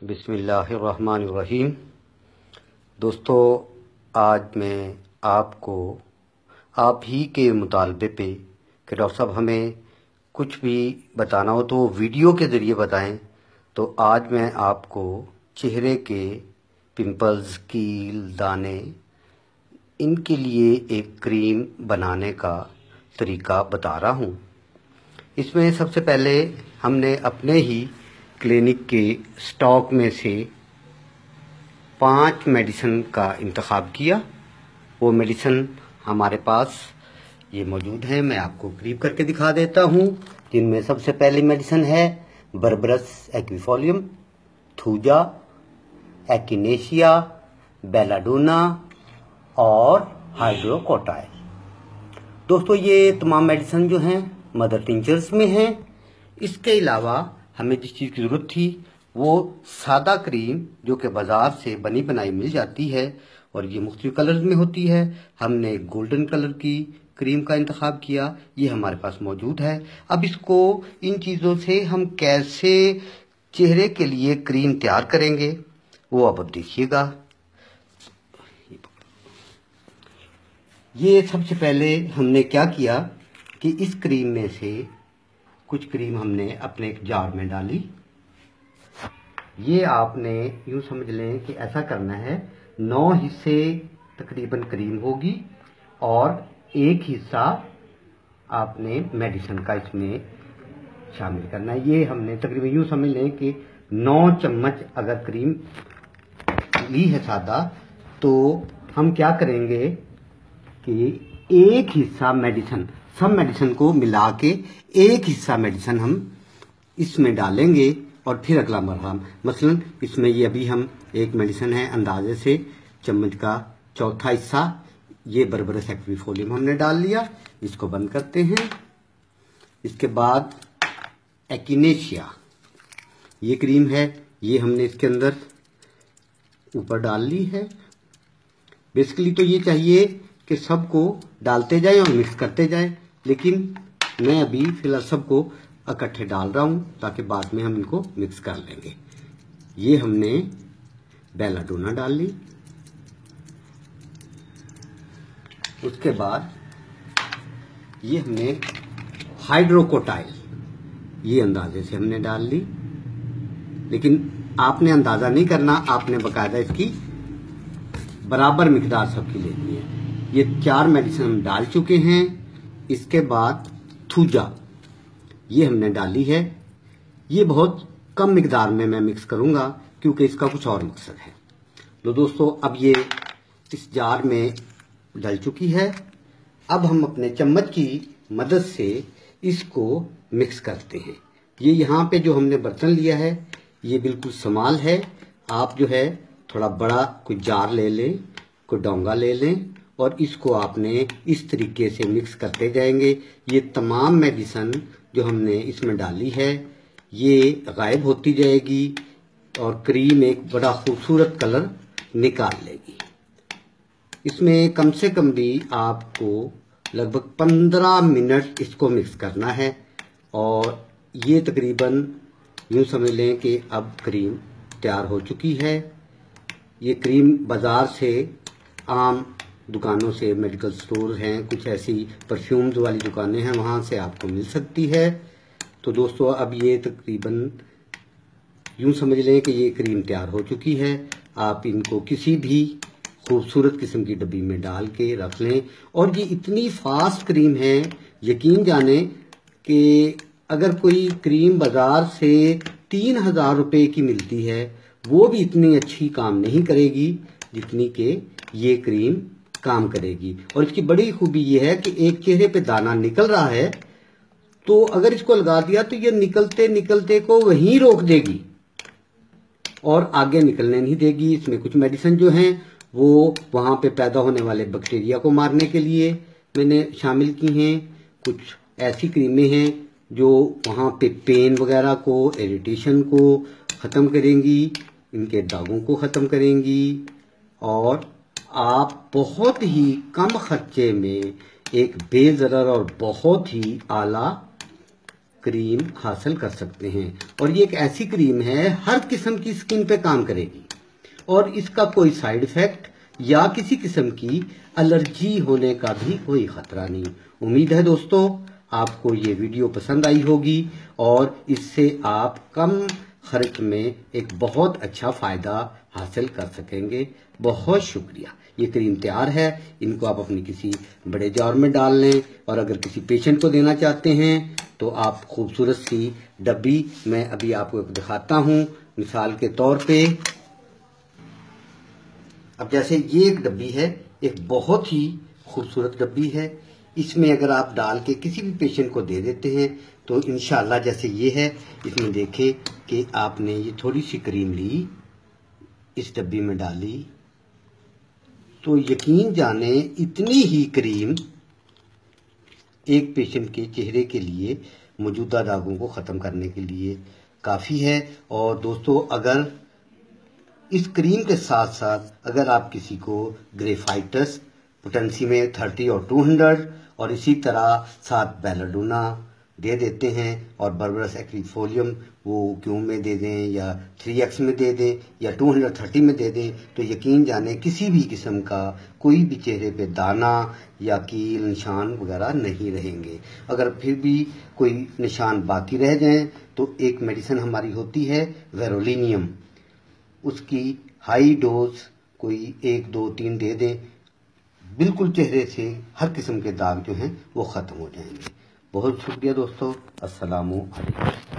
बिस्मिल्लाहिर्रहमानिर्रहीम। दोस्तों, आज मैं आपको आप ही के मुतालबे पे कि डॉक्टर साहब हमें कुछ भी बताना हो तो वीडियो के ज़रिए बताएं। तो आज मैं आपको चेहरे के पिंपल्स, कील, दाने, इनके लिए एक क्रीम बनाने का तरीका बता रहा हूँ। इसमें सबसे पहले हमने अपने ही क्लिनिक के स्टॉक में से 5 मेडिसिन का इंतखाब किया। वो मेडिसिन हमारे पास ये मौजूद है, मैं आपको करीब करके दिखा देता हूँ। जिनमें सबसे पहली मेडिसिन है बर्बरस एक्विफोलियम, थूजा, एकिनेशिया, बेलाडोना और हाइड्रोकोटाइल। दोस्तों, ये तमाम मेडिसिन जो हैं मदर टिंचर्स में हैं। इसके अलावा हमें जिस चीज़ की ज़रूरत थी वो सादा क्रीम जो कि बाज़ार से बनी बनाई मिल जाती है और ये मुख्तलिफ कलर्स में होती है। हमने गोल्डन कलर की क्रीम का इंतखाब किया, ये हमारे पास मौजूद है। अब इसको इन चीज़ों से हम कैसे चेहरे के लिए क्रीम तैयार करेंगे वो अब देखिएगा। ये सबसे पहले हमने क्या किया कि इस क्रीम में से कुछ क्रीम हमने अपने एक जार में डाली। ये आपने यूं समझ लें कि ऐसा करना है, 9 हिस्से तकरीबन क्रीम होगी और 1 हिस्सा आपने मेडिसिन का इसमें शामिल करना है। ये हमने तकरीबन यूं समझ लें कि 9 चम्मच अगर क्रीम ली है सादा, तो हम क्या करेंगे कि 1 हिस्सा मेडिसिन, सब मेडिसिन को मिला के 1 हिस्सा मेडिसिन हम इसमें डालेंगे और फिर अगला मरहला। मसलन इसमें ये अभी हम एक मेडिसिन है, अंदाजे से चम्मच का चौथा हिस्सा ये बर्बरस एक्विफोलियम हमने डाल लिया। इसको बंद करते हैं। इसके बाद एकिनेशिया, ये क्रीम है, ये हमने इसके अंदर ऊपर डाल ली है। बेसिकली तो ये चाहिए कि सबको डालते जाएं और मिक्स करते जाएं, लेकिन मैं अभी फिलहाल सबको इकट्ठे डाल रहा हूं ताकि बाद में हम इनको मिक्स कर लेंगे। ये हमने बेलाडोना डाल ली। उसके बाद ये हमने हाइड्रोकोटाइल, ये अंदाजे से हमने डाल ली, लेकिन आपने अंदाजा नहीं करना, आपने बकायदा इसकी बराबर मिकदार सबकी लेनी है। ये 4 मेडिसिन हम डाल चुके हैं। इसके बाद थूजा, ये हमने डाली है। ये बहुत कम मिकदार में मैं मिक्स करूंगा क्योंकि इसका कुछ और मकसद है। तो दोस्तों, अब ये इस जार में डल चुकी है। अब हम अपने चम्मच की मदद से इसको मिक्स करते हैं। ये यहाँ पे जो हमने बर्तन लिया है ये बिल्कुल समाल है। आप जो है थोड़ा बड़ा कोई जार ले लें, कोई डोंगा ले लें और इसको आपने इस तरीके से मिक्स करते जाएंगे। ये तमाम मेडिसिन जो हमने इसमें डाली है ये गायब होती जाएगी और क्रीम एक बड़ा खूबसूरत कलर निकाल लेगी। इसमें कम से कम भी आपको लगभग 15 मिनट इसको मिक्स करना है और ये तकरीबन यूँ समझ लें कि अब क्रीम तैयार हो चुकी है। ये क्रीम बाज़ार से, आम दुकानों से, मेडिकल स्टोर हैं, कुछ ऐसी परफ्यूम्स वाली दुकानें हैं, वहाँ से आपको मिल सकती है। तो दोस्तों, अब ये तकरीबन यूँ समझ लें कि ये क्रीम तैयार हो चुकी है। आप इनको किसी भी खूबसूरत किस्म की डब्बी में डाल के रख लें। और ये इतनी फास्ट क्रीम है, यकीन जाने कि अगर कोई क्रीम बाज़ार से 3000 रुपये की मिलती है वो भी इतनी अच्छी काम नहीं करेगी जितनी कि ये क्रीम काम करेगी। और इसकी बड़ी खूबी ये है कि एक चेहरे पे दाना निकल रहा है तो अगर इसको लगा दिया तो ये निकलते निकलते को वहीं रोक देगी और आगे निकलने नहीं देगी। इसमें कुछ मेडिसिन जो हैं वो वहां पे पैदा होने वाले बैक्टीरिया को मारने के लिए मैंने शामिल की हैं। कुछ ऐसी क्रीमें हैं जो वहां पे पेन वगैरह को, इरिटेशन को ख़त्म करेंगी, इनके दागों को ख़त्म करेंगी और आप बहुत ही कम खर्चे में एक बेज़रर और बहुत ही आला क्रीम हासिल कर सकते हैं। और ये एक ऐसी क्रीम है हर किस्म की स्किन पे काम करेगी और इसका कोई साइड इफेक्ट या किसी किस्म की एलर्जी होने का भी कोई खतरा नहीं। उम्मीद है दोस्तों आपको ये वीडियो पसंद आई होगी और इससे आप कम खर्च में एक बहुत अच्छा फायदा हासिल कर सकेंगे। बहुत शुक्रिया। ये क्रीम तैयार है, इनको आप अपनी किसी बड़े जार में डाल लें और अगर किसी पेशेंट को देना चाहते हैं तो आप खूबसूरत सी डब्बी मैं अभी आपको दिखाता हूँ मिसाल के तौर पे। अब जैसे ये एक डब्बी है, एक बहुत ही खूबसूरत डब्बी है, इसमें अगर आप डाल के किसी भी पेशेंट को दे देते हैं तो इंशाल्लाह जैसे ये है इसमें देखें कि आपने ये थोड़ी सी क्रीम ली, इस डब्बी में डाली तो यकीन जाने इतनी ही क्रीम एक पेशेंट के चेहरे के लिए मौजूदा दागों को ख़त्म करने के लिए काफ़ी है। और दोस्तों अगर इस क्रीम के साथ साथ अगर आप किसी को ग्रेफाइटस पोटेंसी में 30 और 200 और इसी तरह साथ बेलाडोना दे देते हैं और बर्बरस एक्रीफोलियम वो क्यू में दे दें या 3x में दे दें या 230 में दे दें तो यकीन जाने किसी भी किस्म का कोई भी चेहरे पे दाना या कील निशान वगैरह नहीं रहेंगे। अगर फिर भी कोई निशान बाकी रह जाएं तो एक मेडिसिन हमारी होती है वेरोलिनियम, उसकी हाई डोज कोई 1 2 3 दे दें, बिल्कुल चेहरे से हर किस्म के दाग जो हैं वो ख़त्म हो जाएंगे। बहुत शुक्रिया दोस्तों। अस्सलामु अलैकुम।